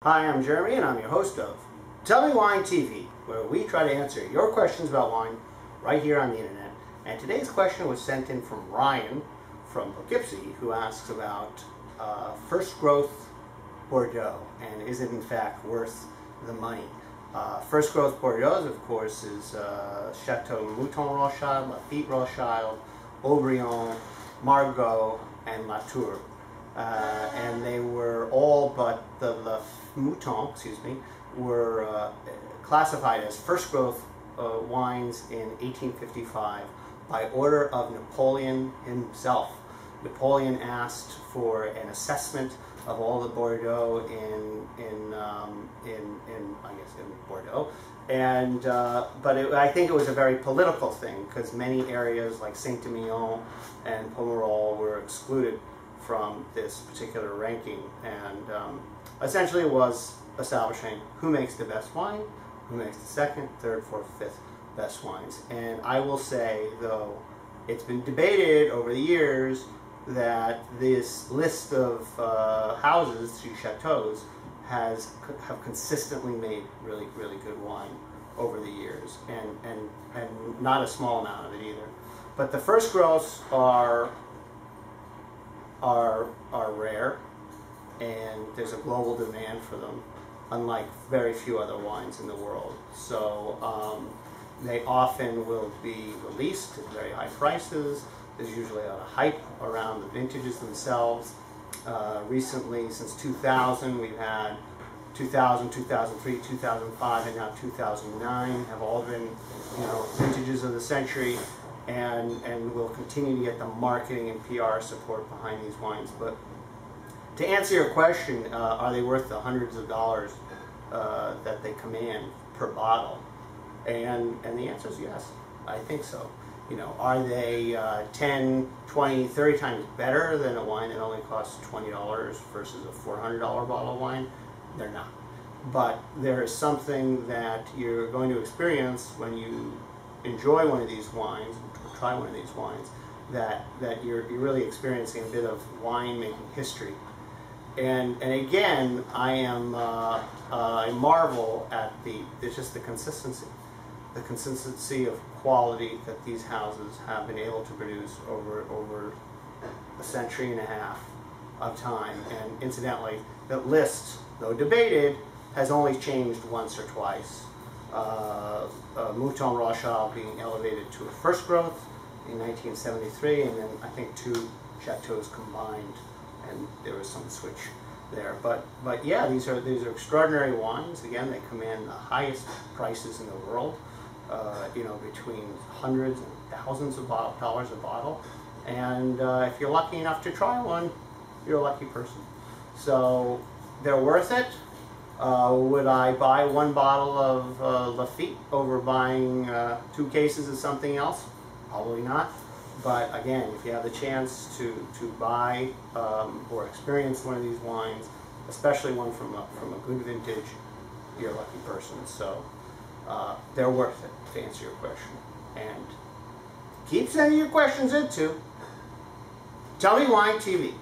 Hi, I'm Jeremy and I'm your host of Tell Me Wine TV, where we try to answer your questions about wine right here on the internet. And today's question was sent in from Ryan from Poughkeepsie, who asks about first growth Bordeaux and is it in fact worth the money. First growth Bordeaux, of course, is Chateau Mouton Rothschild, Lafite Rothschild, Aubryon, Margaux, and Latour. And they were all but the Mouton, were classified as first growth wines in 1855 by order of Napoleon himself. Napoleon asked for an assessment of all the Bordeaux in Bordeaux, and but I think it was a very political thing because many areas like Saint-Emilion and Pomerol were excluded from this particular ranking, and essentially it was establishing who makes the best wine, who makes the second, third, fourth, fifth best wines. And I will say, though, it's been debated over the years that this list of houses, chateaux, have consistently made really good wine over the years, and not a small amount of it either. But the first growths are rare, and there's a global demand for them, unlike very few other wines in the world. So they often will be released at very high prices. There's usually a lot of hype around the vintages themselves. Recently, since 2000, we've had 2000, 2003, 2005, and now 2009 have all been, vintages of the century. And we'll continue to get the marketing and PR support behind these wines. But to answer your question, are they worth the hundreds of dollars that they command per bottle? And the answer is yes, I think so. Are they 10, 20, 30 times better than a wine that only costs $20 versus a $400 bottle of wine? They're not. But there is something that you're going to experience when you enjoy one of these wines, try one of these wines, that you're really experiencing a bit of wine-making history. And again, I marvel at just the consistency of quality that these houses have been able to produce over a century and a half of time. And incidentally, the list, though debated, has only changed once or twice. Mouton Rothschild being elevated to a first growth in 1973, and then I think 2 chateaux combined, and there was some switch there. But yeah, these are extraordinary wines. Again, they command the highest prices in the world. Between hundreds and thousands of dollars a bottle. And if you're lucky enough to try one, you're a lucky person. So they're worth it. Would I buy one bottle of Lafite over buying 2 cases of something else? Probably not. But again, if you have the chance to buy or experience one of these wines, especially one from a good vintage, you're a lucky person. So they're worth it, to answer your question. And keep sending your questions in to Tell Me Wine TV.